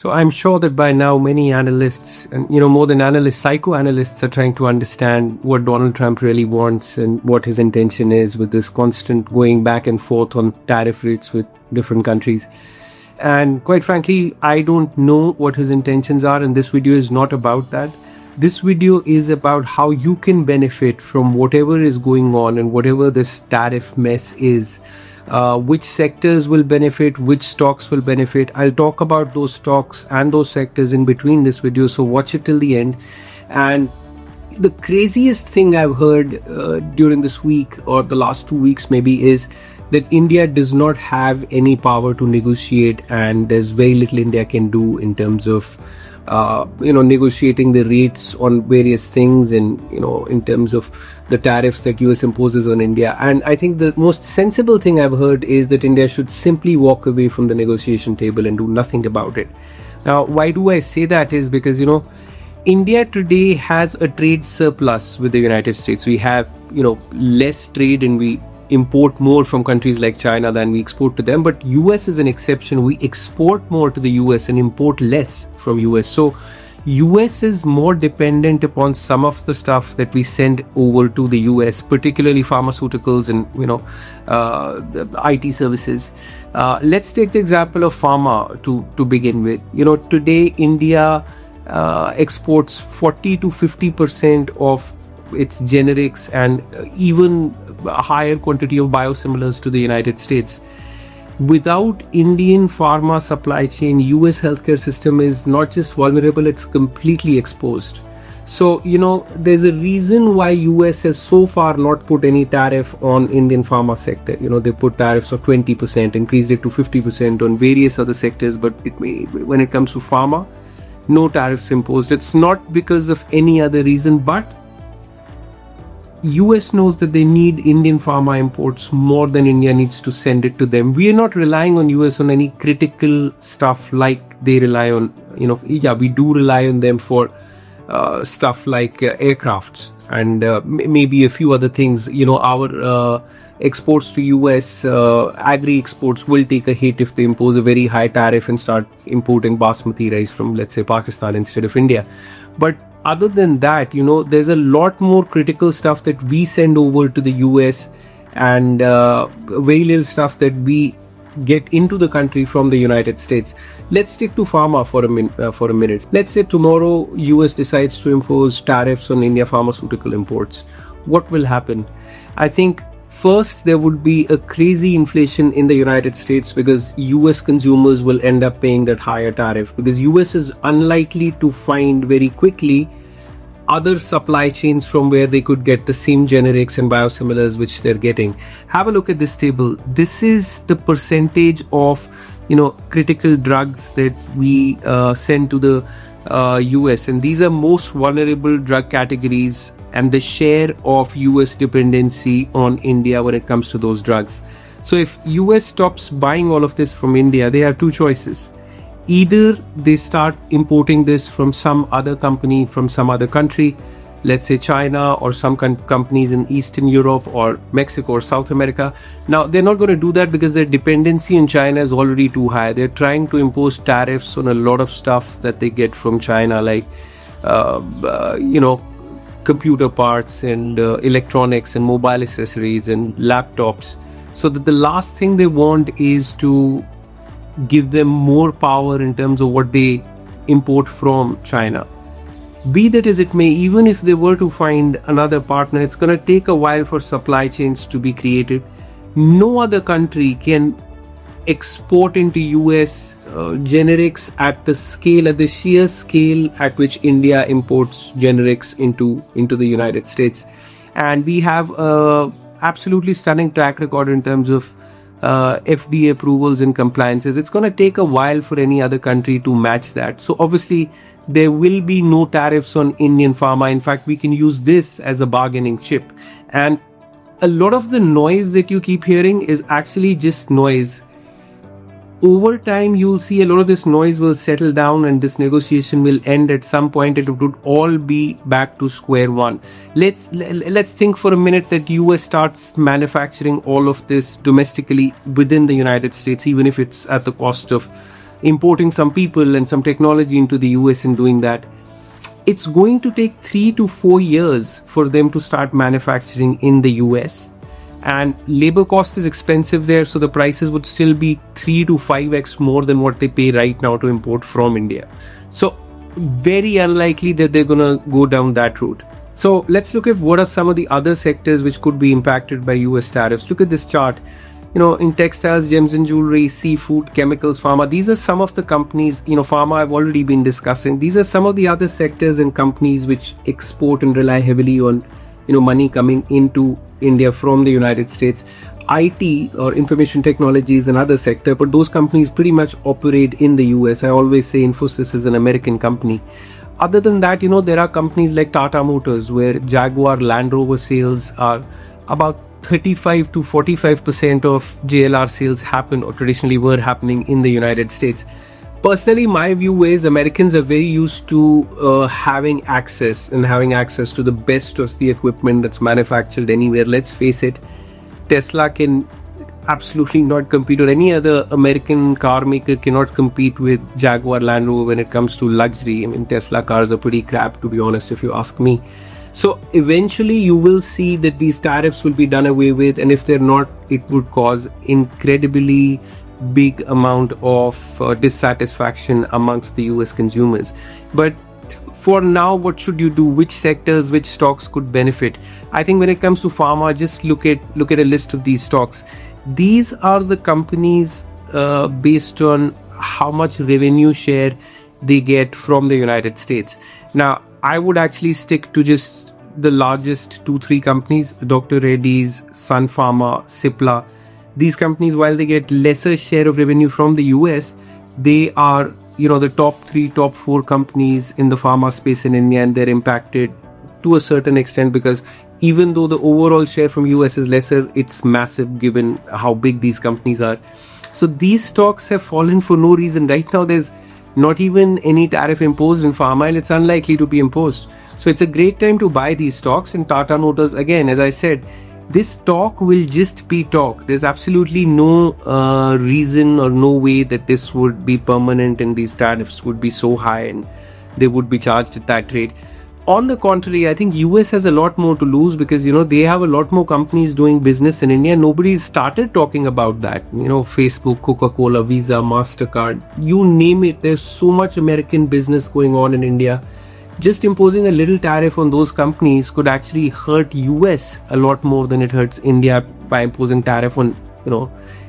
So I'm sure that by now many analysts and more than analysts, psychoanalysts are trying to understand what Donald Trump really wants and what his intention is with this constant going back and forth on tariff rates with different countries. And quite frankly, I don't know what his intentions are, and this video is not about that. This video is about how you can benefit from whatever is going on and whatever this tariff mess is. Which sectors will benefit, which stocks will benefit. I'll talk about those stocks and those sectors in between this video, so watch it till the end. And the craziest thing I've heard during this week or the last 2 weeks maybe is that India does not have any power to negotiate, and there's very little India can do in terms of negotiating the rates on various things and, in terms of the tariffs that US imposes on India. And I think the most sensible thing I've heard is that India should simply walk away from the negotiation table and do nothing about it. Now, why do I say that is because, India today has a trade surplus with the United States. We have, less trade and we import more from countries like China than we export to them. But US is an exception. We export more to the US and import less from US. So US is more dependent upon some of the stuff that we send over to the US, particularly pharmaceuticals and IT services. Let's take the example of pharma to begin with. Today India exports 40 to 50% of its generics and even a higher quantity of biosimilars to the United States. Without Indian pharma supply chain, US healthcare system is not just vulnerable, it's completely exposed. So, there's a reason why US has so far not put any tariff on Indian pharma sector. They put tariffs of 20%, increased it to 50% on various other sectors, but when it comes to pharma, no tariffs imposed. It's not because of any other reason, but US knows that they need Indian pharma imports more than India needs to send it to them. We are not relying on US on any critical stuff like they rely on, we do rely on them for stuff like aircrafts and maybe a few other things. Our exports to US, agri exports will take a hit if they impose a very high tariff and start importing basmati rice from, let's say, Pakistan instead of India. But other than that, there's a lot more critical stuff that we send over to the US and very little stuff that we get into the country from the United States. Let's stick to pharma for a minute. Let's say tomorrow US decides to impose tariffs on India pharmaceutical imports. What will happen? I think first, there would be a crazy inflation in the United States because US consumers will end up paying that higher tariff because US is unlikely to find very quickly other supply chains from where they could get the same generics and biosimilars which they're getting. Have a look at this table. This is the percentage of, critical drugs that we send to the US, and these are most vulnerable drug categories and the share of US dependency on India when it comes to those drugs. So if US stops buying all of this from India, they have two choices. Either they start importing this from some other company from some other country, let's say China or some companies in Eastern Europe or Mexico or South America. Now, they're not going to do that because their dependency on China is already too high. They're trying to impose tariffs on a lot of stuff that they get from China, like, computer parts and electronics and mobile accessories and laptops, so that the last thing they want is to give them more power in terms of what they import from China. Be that as it may, even if they were to find another partner, it's going to take a while for supply chains to be created. No other country can export into US generics at the sheer scale at which India imports generics into the United States. And we have a absolutely stunning track record in terms of FDA approvals and compliances. It's going to take a while for any other country to match that. So obviously there will be no tariffs on Indian pharma. In fact, we can use this as a bargaining chip. And a lot of the noise that you keep hearing is actually just noise. Over time, you'll see a lot of this noise will settle down and this negotiation will end at some point. It would all be back to square one. Let's think for a minute that US starts manufacturing all of this domestically within the United States, even if it's at the cost of importing some people and some technology into the US and doing that. It's going to take 3 to 4 years for them to start manufacturing in the US. And labor cost is expensive there, so the prices would still be 3 to 5x more than what they pay right now to import from India. So very unlikely that they're going to go down that route. So let's look at what are some of the other sectors which could be impacted by US tariffs. Look at this chart. In textiles, gems and jewelry, seafood, chemicals, pharma, these are some of the companies. Pharma I've already been discussing. These are some of the other sectors and companies which export and rely heavily on money coming into India from the United States. IT or information technology is another sector, but those companies pretty much operate in the US. I always say Infosys is an American company. Other than that, there are companies like Tata Motors, where Jaguar Land Rover sales are about 35 to 45% of JLR sales happen or traditionally were happening in the United States. Personally, my view is Americans are very used to having access to the best of the equipment that's manufactured anywhere. Let's face it, Tesla can absolutely not compete, or any other American car maker cannot compete with Jaguar Land Rover when it comes to luxury. I mean, Tesla cars are pretty crap, to be honest, if you ask me. So eventually you will see that these tariffs will be done away with, and if they're not, it would cause incredibly big amount of dissatisfaction amongst the US consumers. But for now, what should you do? Which sectors, which stocks could benefit? I think when it comes to pharma, just look at a list of these stocks. These are the companies based on how much revenue share they get from the United States. Now, I would actually stick to just the largest 2-3 companies: Dr. Reddy's, Sun Pharma, Cipla. These companies, while they get lesser share of revenue from the US, they are the top 3, top 4 companies in the pharma space in India, and they're impacted to a certain extent because even though the overall share from US is lesser, it's massive given how big these companies are. So these stocks have fallen for no reason. Right now, there's not even any tariff imposed in pharma, and it's unlikely to be imposed. So it's a great time to buy these stocks. And Tata Motors, again, as I said, this talk will just be talk. There's absolutely no reason or no way that this would be permanent and these tariffs would be so high and they would be charged at that rate. On the contrary, I think US has a lot more to lose because, they have a lot more companies doing business in India. Nobody's started talking about that. Facebook, Coca-Cola, Visa, MasterCard, you name it. There's so much American business going on in India. Just imposing a little tariff on those companies could actually hurt US a lot more than it hurts India by imposing tariff on,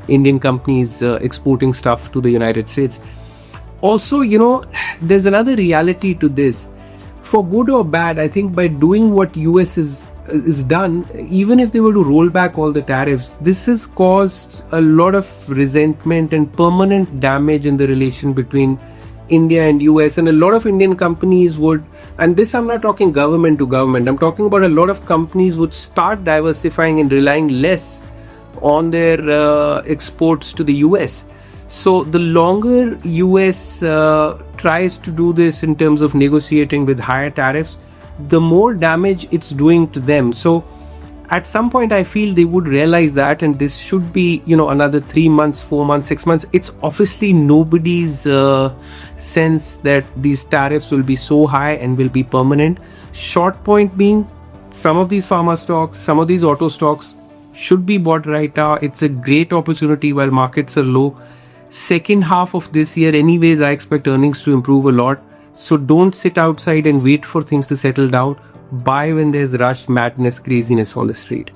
Indian companies exporting stuff to the United States. Also, there's another reality to this. For good or bad, I think by doing what US is done, even if they were to roll back all the tariffs, this has caused a lot of resentment and permanent damage in the relation between India and US, and a lot of Indian companies would, and this I'm not talking government to government, I'm talking about a lot of companies would start diversifying and relying less on their exports to the US. So the longer US tries to do this in terms of negotiating with higher tariffs, the more damage it's doing to them. So at some point, I feel they would realize that, and this should be, another 3 months, 4 months, 6 months. It's obviously nobody's sense that these tariffs will be so high and will be permanent. Short point being, some of these pharma stocks, some of these auto stocks should be bought right now. It's a great opportunity while markets are low. Second half of this year, anyways, I expect earnings to improve a lot. So don't sit outside and wait for things to settle down. Buy when there's rush, madness, craziness on the street.